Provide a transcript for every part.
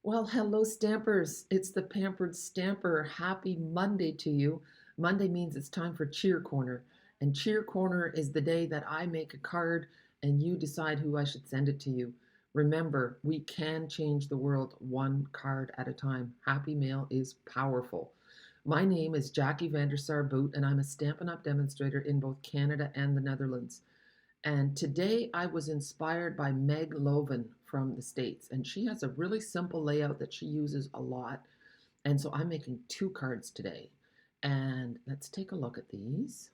Well, hello, Stampers. It's the Pampered Stamper. Happy Monday to you. Monday means it's time for Cheer Corner. And Cheer Corner is the day that I make a card and you decide who I should send it to you. Remember, we can change the world one card at a time. Happy Mail is powerful. My name is Jackie Vandersar Boot, and I'm a Stampin' Up! Demonstrator in both Canada and the Netherlands. And today I was inspired by Meg Loven from the States. And she has a really simple layout that she uses a lot. And so I'm making two cards today. And let's take a look at these.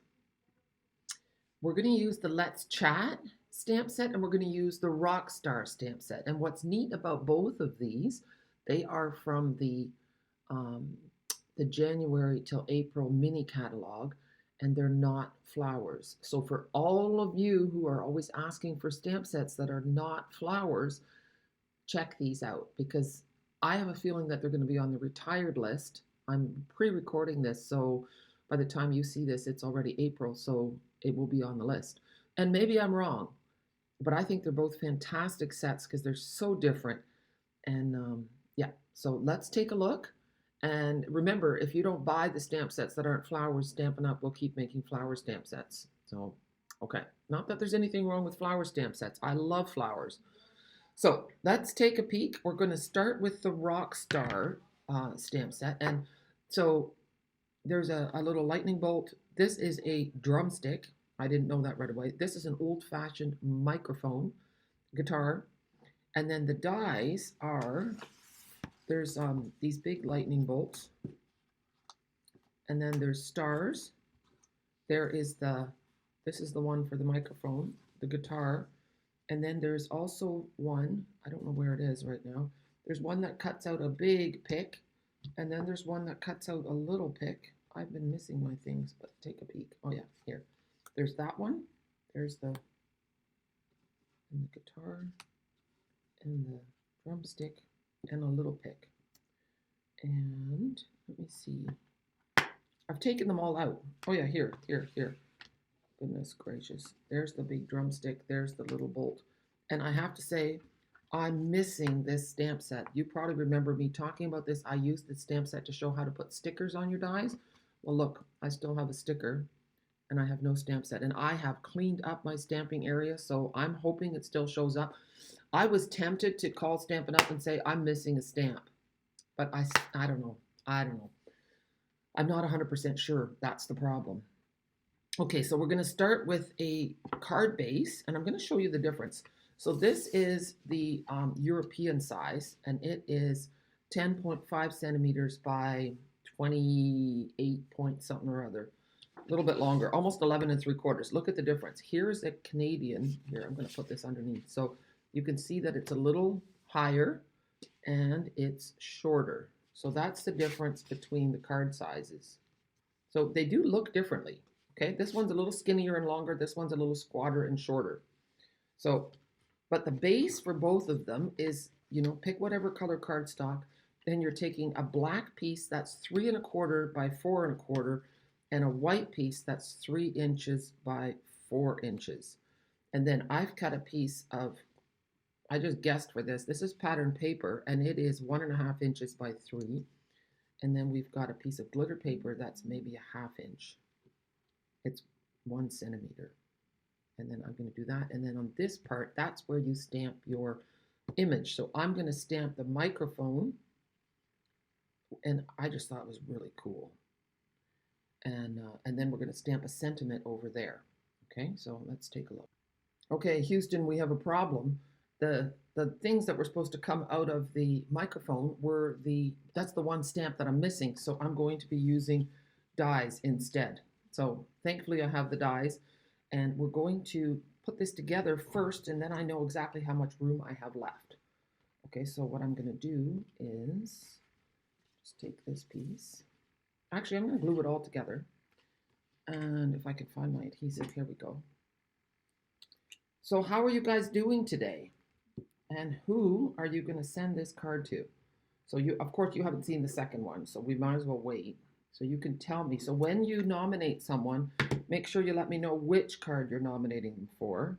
We're going to use the Let's Chat stamp set and we're going to use the Rockstar stamp set. And what's neat about both of these, they are from the January till April mini catalog, and they're not flowers. So for all of you who are always asking for stamp sets that are not flowers, check these out because I have a feeling that they're going to be on the retired list. I'm pre-recording this, so by the time you see this, it's already April, so it will be on the list. And maybe I'm wrong, but I think they're both fantastic sets because they're so different. And yeah, so let's take a look. And remember, if you don't buy the stamp sets that aren't flowers, Stampin' Up! Will keep making flower stamp sets. So, okay. Not that there's anything wrong with flower stamp sets. I love flowers. So let's take a peek. We're going to start with the Rockstar stamp set. And so there's a little lightning bolt. This is a drumstick. I didn't know that right away. This is an old-fashioned microphone, guitar. And then the dies are, there's these big lightning bolts. And then there's stars. This is the one for the microphone, the guitar. And then there's also one, I don't know where it is right now. There's one that cuts out a big pick. And then there's one that cuts out a little pick. I've been missing my things, but take a peek. Oh yeah, here. There's that one. There's the guitar and the drumstick and a little pick. And let me see. I've taken them all out. Oh yeah, here. Goodness gracious. There's the big drumstick. There's the little bolt. And I have to say, I'm missing this stamp set. You probably remember me talking about this. I used the stamp set to show how to put stickers on your dies. Well, look, I still have a sticker and I have no stamp set. And I have cleaned up my stamping area, so I'm hoping it still shows up. I was tempted to call Stampin' Up! And say, I'm missing a stamp. But I don't know. I'm not 100% sure that's the problem. Okay, so we're going to start with a card base, and I'm going to show you the difference. So this is the European size, and it is 10.5 centimeters by 28 point something or other. A little bit longer, almost 11 3/4. Look at the difference. Here's a Canadian. Here, I'm going to put this underneath. So you can see that it's a little higher and it's shorter. So that's the difference between the card sizes. So they do look differently. Okay, this one's a little skinnier and longer. This one's a little squatter and shorter. So, but the base for both of them is, pick whatever color cardstock. Then you're taking a black piece that's 3 1/4 by 4 1/4, and a white piece that's 3 inches by 4 inches. And then I've cut a piece of, I just guessed for this. This is pattern paper, and it is 1.5 inches by 3. And then we've got a piece of glitter paper that's maybe a 1/2 inch. It's 1 centimeter. And then I'm going to do that. And then on this part, that's where you stamp your image. So I'm going to stamp the microphone. And I just thought it was really cool. And then we're going to stamp a sentiment over there. Okay, so let's take a look. Okay, Houston, we have a problem. The things that were supposed to come out of the microphone were that's the one stamp that I'm missing. So I'm going to be using dies instead. So thankfully I have the dies, and we're going to put this together first, and then I know exactly how much room I have left. Okay, so what I'm going to do is just take this piece. Actually, I'm going to glue it all together. And if I can find my adhesive, here we go. So how are you guys doing today? And who are you going to send this card to? So of course, you haven't seen the second one, so we might as well wait. So you can tell me. So when you nominate someone, make sure you let me know which card you're nominating them for.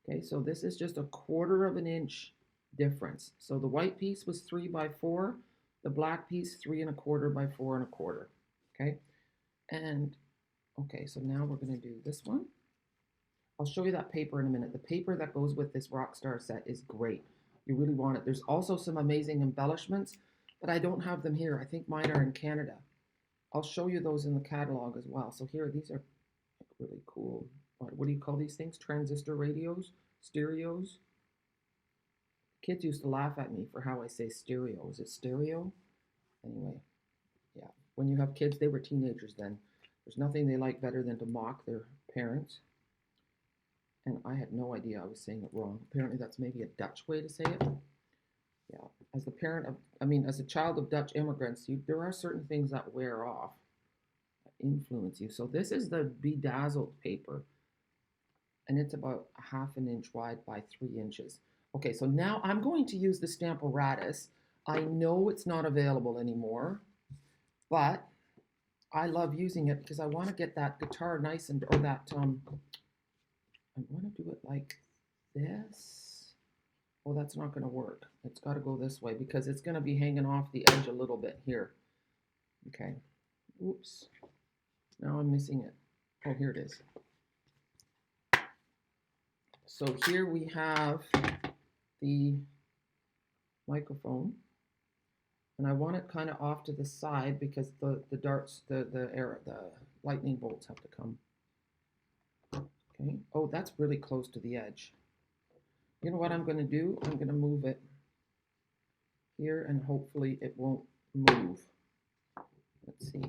Okay, so this is just a 1/4 inch difference. So the white piece was 3 by 4, the black piece 3 1/4 by 4 1/4. Okay, and okay, so now we're going to do this one. I'll show you that paper in a minute. The paper that goes with this Rockstar set is great. You really want it. There's also some amazing embellishments, but I don't have them here. I think mine are in Canada. I'll show you those in the catalog as well. So here, these are really cool. What do you call these things? Transistor radios? Stereos? Kids used to laugh at me for how I say stereo. Is it stereo? Anyway, yeah. When you have kids, they were teenagers then. There's nothing they like better than to mock their parents. And I had no idea I was saying it wrong. Apparently that's maybe a Dutch way to say it. Yeah, as the parent of, as a child of Dutch immigrants, there are certain things that wear off, that influence you. So this is the bedazzled paper, and it's about 1/2 inch wide by 3 inches. Okay, so now I'm going to use the Stamparatus. I know it's not available anymore, but I love using it because I want to get that guitar nice and, or that, I want to do it like this. Oh, that's not going to work. It's got to go this way because it's going to be hanging off the edge a little bit here. Okay. Oops. Now I'm missing it. Oh, here it is. So here we have the microphone. And I want it kind of off to the side because the darts, the lightning bolts have to come. Okay. Oh, that's really close to the edge. You know what I'm going to do? I'm going to move it here and hopefully it won't move. Let's see.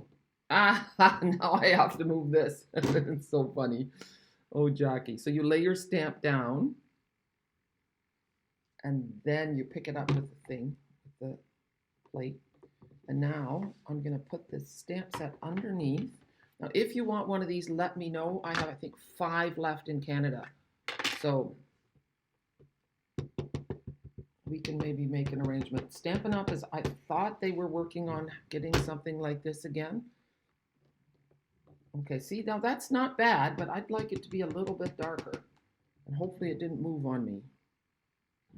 Ah, now I have to move this. It's so funny. Oh, Jackie. So you lay your stamp down and then you pick it up with the thing, with the plate. And now I'm going to put this stamp set underneath. Now, if you want one of these, let me know. I have, I think, 5 left in Canada. So we can maybe make an arrangement. Stampin'Up is, I thought they were working on getting something like this again. Okay, see, now that's not bad, but I'd like it to be a little bit darker. And hopefully it didn't move on me.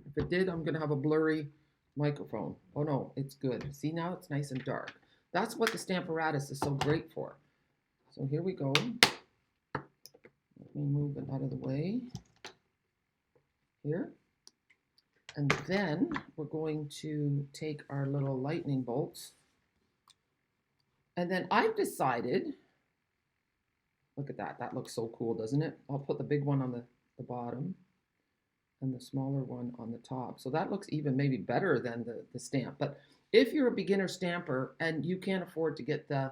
If it did, I'm going to have a blurry microphone. Oh no, it's good. See, now it's nice and dark. That's what the Stamparatus is so great for. So here we go. Let me move it out of the way. Here. And then we're going to take our little lightning bolts. And then I've decided, look at that. That looks so cool, doesn't it? I'll put the big one on the bottom and the smaller one on the top. So that looks even maybe better than the stamp. But if you're a beginner stamper and you can't afford to get the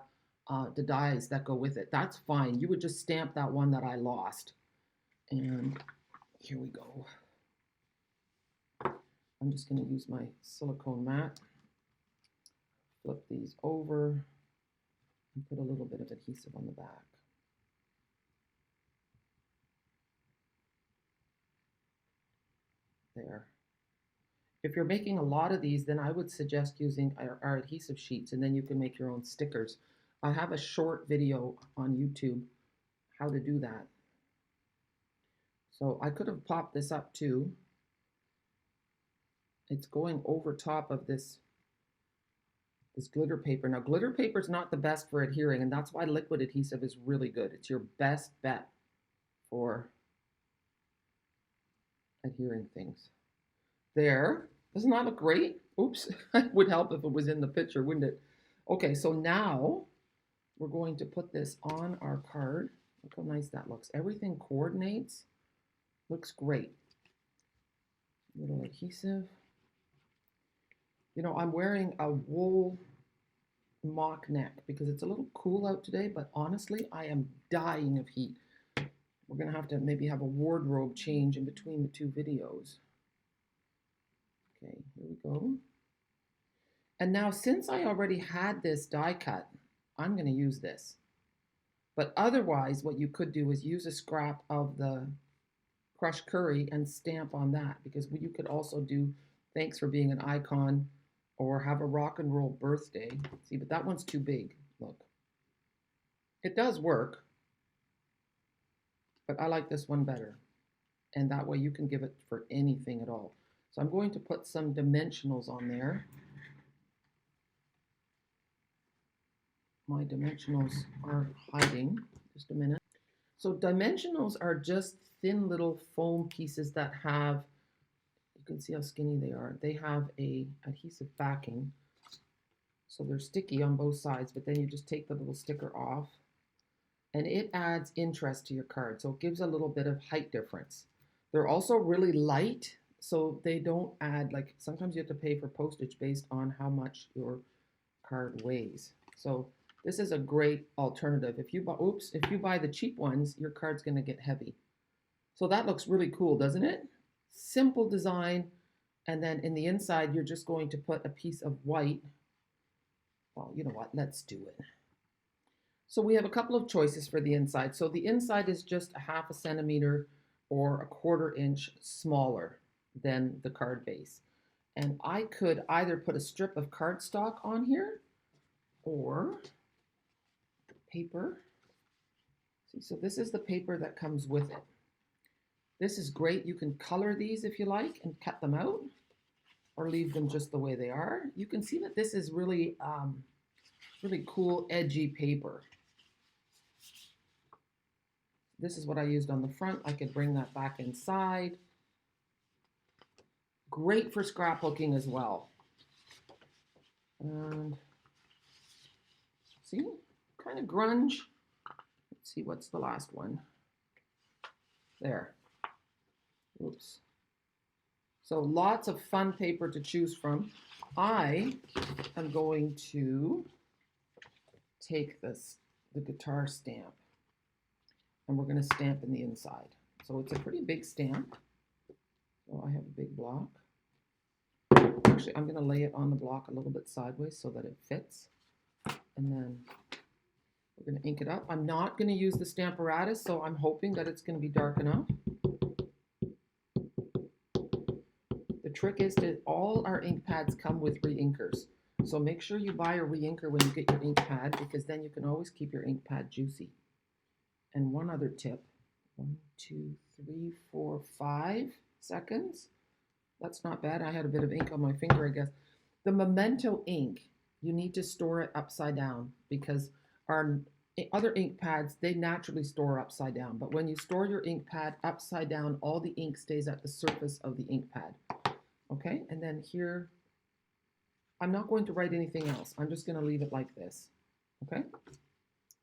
dies that go with it, that's fine. You would just stamp that one that I lost. And here we go. I'm just going to use my silicone mat, flip these over, and put a little bit of adhesive on the back. There. If you're making a lot of these, then I would suggest using our adhesive sheets, and then you can make your own stickers. I have a short video on YouTube how to do that. So I could have popped this up too. It's going over top of this glitter paper. Now, glitter paper is not the best for adhering, and that's why liquid adhesive is really good. It's your best bet for adhering things. There. Doesn't that look great? Oops. It would help if it was in the picture, wouldn't it? Okay, so now we're going to put this on our card. Look how nice that looks. Everything coordinates. Looks great. Little adhesive. You know, I'm wearing a wool mock neck because it's a little cool out today, but honestly, I am dying of heat. We're going to have maybe have a wardrobe change in between the 2 videos. Okay, here we go. And now, since I already had this die cut, I'm going to use this. But otherwise, what you could do is use a scrap of the crushed curry and stamp on that, because you could also do thanks for being an icon or have a rock and roll birthday. See, but that one's too big. Look. It does work, but I like this one better. And that way you can give it for anything at all. So I'm going to put some dimensionals on there. My dimensionals are hiding. Just a minute. So dimensionals are just thin little foam pieces that have, you can see how skinny they are. They have a adhesive backing. So they're sticky on both sides, but then you just take the little sticker off and it adds interest to your card. So it gives a little bit of height difference. They're also really light, so they don't add, like sometimes you have to pay for postage based on how much your card weighs. So this is a great alternative. If you buy the cheap ones, your card's gonna get heavy. So that looks really cool, doesn't it? Simple design. And then in the inside, you're just going to put a piece of white. Well, you know what, let's do it. So we have a couple of choices for the inside. So the inside is just a 1/2 centimeter or a 1/4 inch smaller than the card base. And I could either put a strip of cardstock on here or paper. See, so this is the paper that comes with it. This is great. You can color these if you like and cut them out or leave them just the way they are. You can see that this is really, really cool, edgy paper. This is what I used on the front. I could bring that back inside. Great for scrapbooking as well. And see, kind of grunge. Let's see, what's the last one? There. Oops. So lots of fun paper to choose from. I am going to take the guitar stamp and we're going to stamp in the inside. So it's a pretty big stamp. So I have a big block. Actually, I'm going to lay it on the block a little bit sideways so that it fits. And then we're going to ink it up. I'm not going to use the Stamparatus, so I'm hoping that it's going to be dark enough. The trick is that all our ink pads come with re-inkers. So make sure you buy a re-inker when you get your ink pad, because then you can always keep your ink pad juicy. And one other tip, 1, 2, 3, 4, 5 seconds. That's not bad. I had a bit of ink on my finger, I guess. The Memento ink, you need to store it upside down because our other ink pads, they naturally store upside down. But when you store your ink pad upside down, all the ink stays at the surface of the ink pad. Okay, and then here, I'm not going to write anything else. I'm just going to leave it like this. Okay,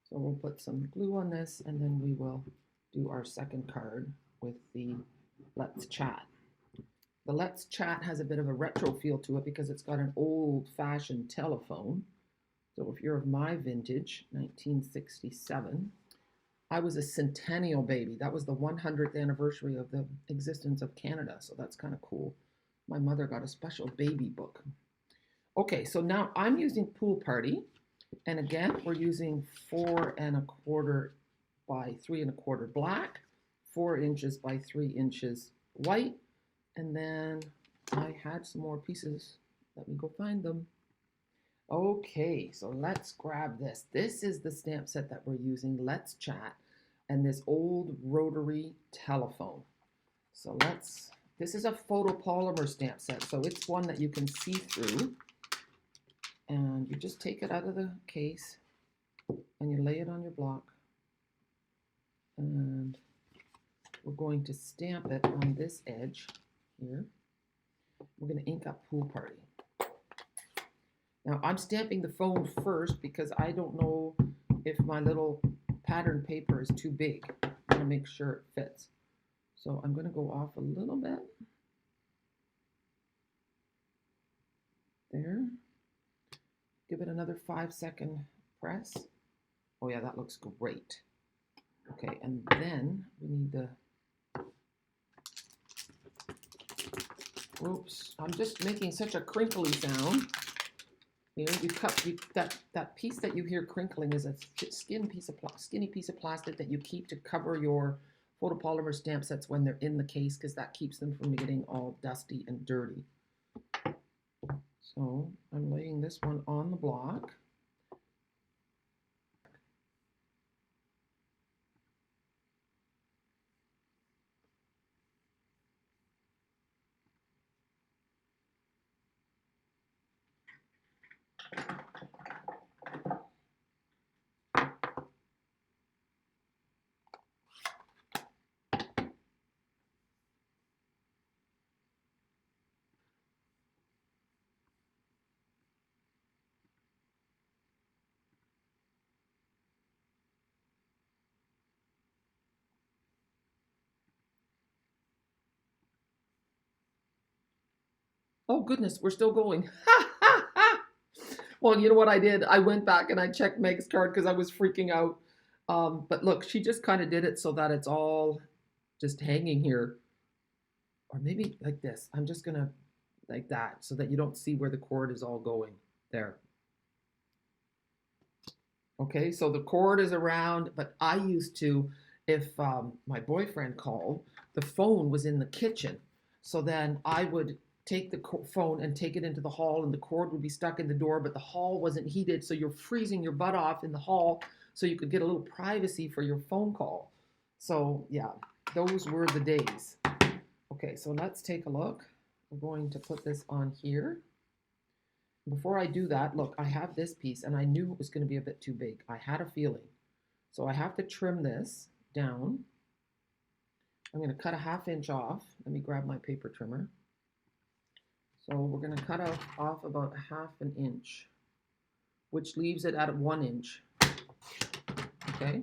so we'll put some glue on this and then we will do our second card with the Let's Chat. The Let's Chat has a bit of a retro feel to it because it's got an old-fashioned telephone. So if you're of my vintage, 1967, I was a centennial baby. That was the 100th anniversary of the existence of Canada, so that's kind of cool. My mother got a special baby book. Okay, so now I'm using Pool Party, and again, we're using 4 1/4 by 3 1/4 black, 4 inches by 3 inches white, and then I had some more pieces. Let me go find them. Okay, so let's grab this. This is the stamp set that we're using, Let's Chat, and this old rotary telephone. So this is a photopolymer stamp set, so it's one that you can see through. And you just take it out of the case and you lay it on your block. And we're going to stamp it on this edge here. We're going to ink up Pool Party. Now I'm stamping the phone first because I don't know if my little pattern paper is too big. I want to make sure it fits. So I'm going to go off a little bit. There. Give it another 5-second press. Oh yeah, that looks great. Okay, and then we need the, oops, I'm just making such a crinkly sound. Here, that piece that you hear crinkling is a skinny piece of plastic that you keep to cover your photopolymer stamp sets when they're in the case, because that keeps them from getting all dusty and dirty. So I'm laying this one on the block. Oh goodness, we're still going. Well, you know what I did? I went back and I checked Meg's card because I was freaking out. But look, she just kind of did it so that it's all just hanging here. Or maybe like this. I'm just gonna like that so that you don't see where the cord is all going. There. Okay, so the cord is around, but I used to, if my boyfriend called, the phone was in the kitchen. So then I would take the phone and take it into the hall, and the cord would be stuck in the door, but the hall wasn't heated, so you're freezing your butt off in the hall so you could get a little privacy for your phone call. So, yeah, those were the days. Okay, so let's take a look. We're going to put this on here. Before I do that, look, I have this piece, and I knew it was going to be a bit too big. I had a feeling. So I have to trim this down. I'm going to cut a 1/2 inch off. Let me grab my paper trimmer. So we're going to cut off about 1/2 inch, which leaves it at 1 inch. Okay?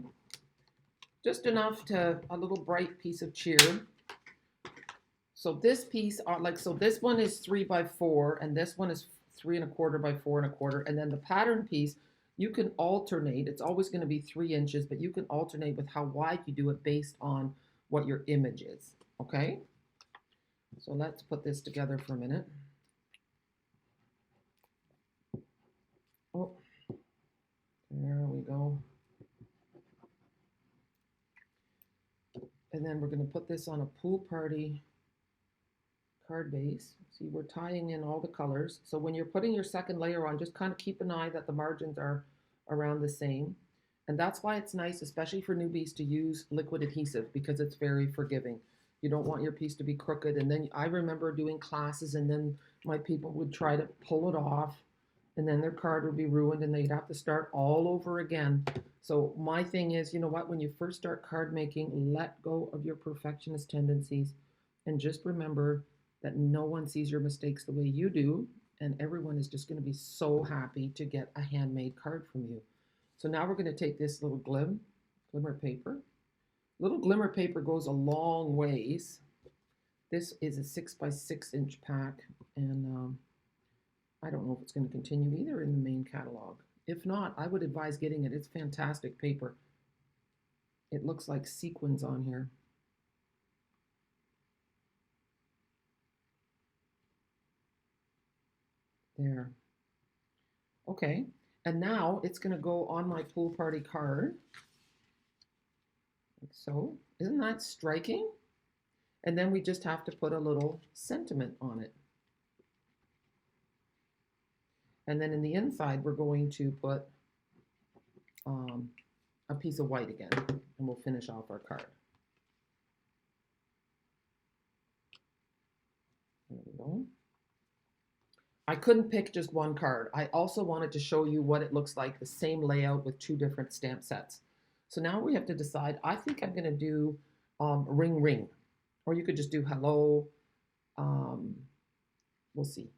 Just enough to a little bright piece of cheer. So this piece, so this one is 3 by 4, and this one is 3 1/4 by 4 1/4, and then the pattern piece, you can alternate. It's always going to be 3 inches, but you can alternate with how wide you do it based on what your image is. Okay? So let's put this together for a minute. Oh, there we go. And then we're going to put this on a pool party card base. See, we're tying in all the colors. So when you're putting your second layer on, just kind of keep an eye that the margins are around the same. And that's why it's nice, especially for newbies, to use liquid adhesive because it's very forgiving. You don't want your piece to be crooked. And then I remember doing classes and then my people would try to pull it off and then their card would be ruined and they'd have to start all over again. So my thing is, you know what, when you first start card making, let go of your perfectionist tendencies and just remember that no one sees your mistakes the way you do, and everyone is just going to be so happy to get a handmade card from you. So now we're going to take this little glimmer paper. Little glimmer paper goes a long ways. This is a 6 by 6 inch pack, and I don't know if it's going to continue either in the main catalog. If not, I would advise getting it. It's fantastic paper. It looks like sequins on here. There. Okay, and now it's going to go on my pool party card. Like so. Isn't that striking? And then we just have to put a little sentiment on it. And then in the inside, we're going to put a piece of white again, and we'll finish off our card. There we go. I couldn't pick just one card. I also wanted to show you what it looks like, the same layout with 2 different stamp sets. So now we have to decide. I think I'm going to do ring ring, or you could just do hello. We'll see.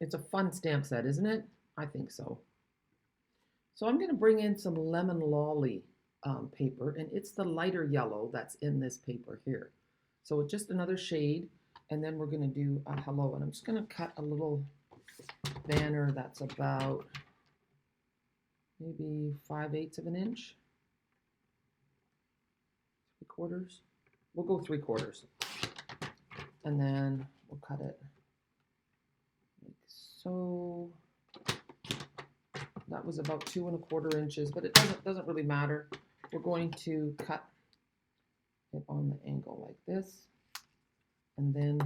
It's a fun stamp set, isn't it? I think so. So I'm going to bring in some lemon lolly paper, and it's the lighter yellow that's in this paper here. So it's just another shade, and then we're going to do a hello, and I'm just going to cut a little banner that's about maybe 5/8 of an inch, 3/4. We'll go 3/4, and then we'll cut it like so. That was about 2 1/4 inches, but it doesn't really matter. We're going to cut it on the angle like this, and then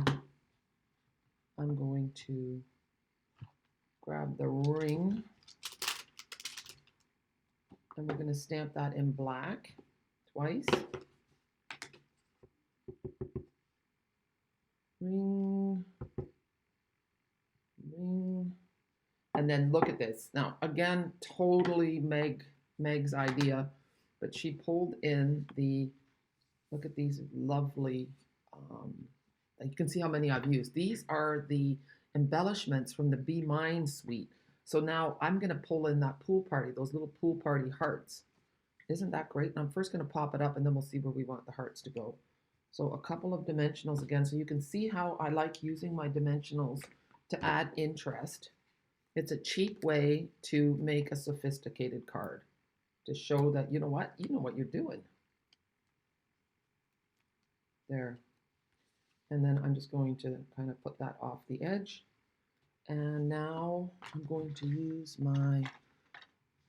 I'm going to grab the ring, and we're going to stamp that in black twice. Ring, ring, and then look at this. Now, again, totally Meg's idea, but she pulled in the, look at these lovely, you can see how many I've used. These are the embellishments from the Be Mine suite. So now I'm going to pull in that pool party, those little pool party hearts. Isn't that great? And I'm first going to pop it up, and then we'll see where we want the hearts to go. So a couple of dimensionals again, so you can see how I like using my dimensionals to add interest. It's a cheap way to make a sophisticated card, to show that, you know what you're doing. There. And then I'm just going to kind of put that off the edge. And now I'm going to use my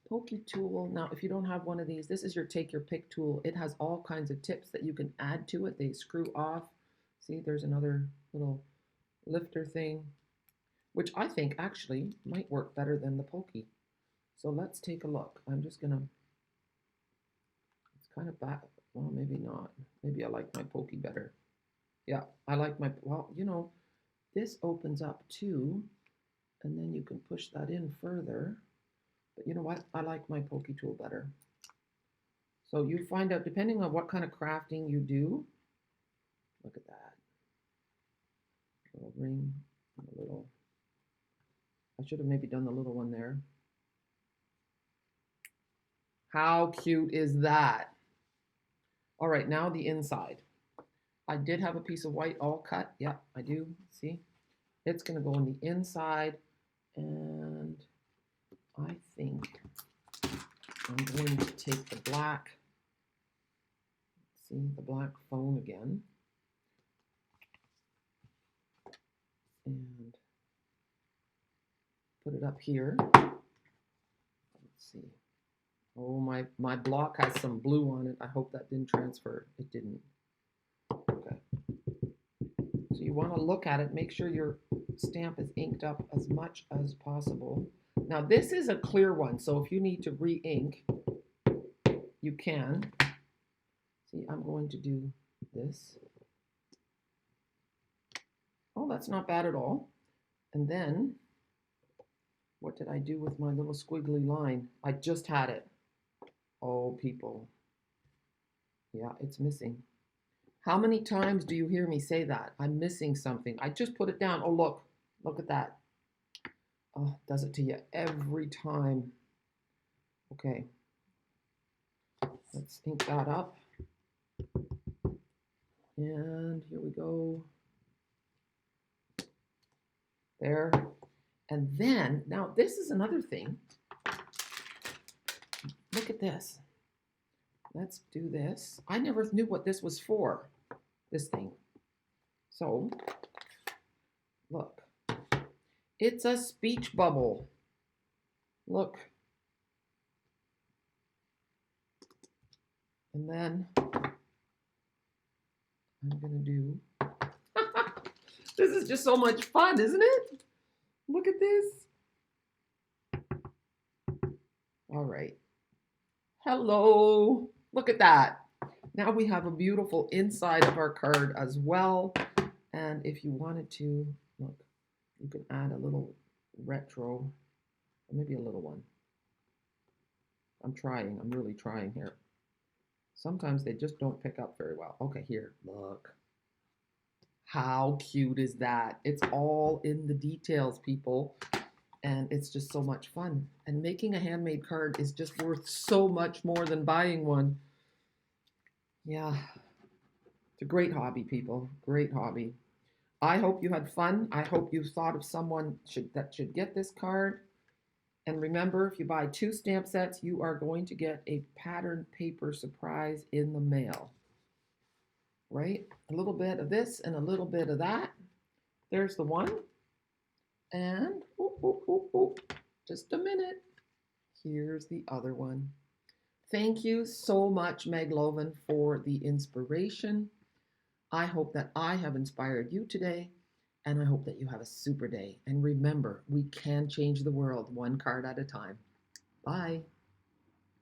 pokey tool. Now, if you don't have one of these, this is your take your pick tool. It has all kinds of tips that you can add to it. They screw off. See, there's another little lifter thing, which I think actually might work better than the pokey. So let's take a look. I'm just gonna, it's kind of back, well, maybe not. Maybe I like my pokey better. Yeah, I like my, well, you know, this opens up too, and then you can push that in further. But you know what? I like my pokey tool better. So you find out, depending on what kind of crafting you do, look at that. A little ring, a little, I should have maybe done the little one there. How cute is that? All right, now the inside. I did have a piece of white all cut. Yeah, I do, see? It's gonna go on the inside, and I think I'm going to take the black, see, the black phone again, and put it up here. Let's see. Oh, my block has some blue on it. I hope that didn't transfer. It didn't. Okay. So you want to look at it, make sure your stamp is inked up as much as possible. Now this is a clear one, so if you need to re-ink, you can. See, I'm going to do this. Oh, that's not bad at all. And then, what did I do with my little squiggly line? I just had it. Oh, people. Yeah, it's missing. How many times do you hear me say that? I'm missing something. I just put it down. Oh, look at that. Oh, does it to you every time. Okay. Let's ink that up. And here we go. There. And then, now this is another thing. Look at this. Let's do this. I never knew what this was for, this thing. So, look. It's a speech bubble. Look. And then I'm going to do, this is just so much fun, isn't it? Look at this. All right. Hello. Look at that. Now we have a beautiful inside of our card as well. And if you wanted to, look, you can add a little retro, or maybe a little one. I'm really trying here. Sometimes they just don't pick up very well. Okay, here, look. How cute is that? It's all in the details, people. And it's just so much fun. And making a handmade card is just worth so much more than buying one. Yeah, it's a great hobby, people. Great hobby. I hope you had fun. I hope you thought of someone that should get this card. And remember, if you buy 2 stamp sets, you are going to get a patterned paper surprise in the mail. Right? A little bit of this and a little bit of that. There's the one. And just a minute. Here's the other one. Thank you so much, Meg Loven, for the inspiration. I hope that I have inspired you today, and I hope that you have a super day. And remember, we can change the world one card at a time. Bye.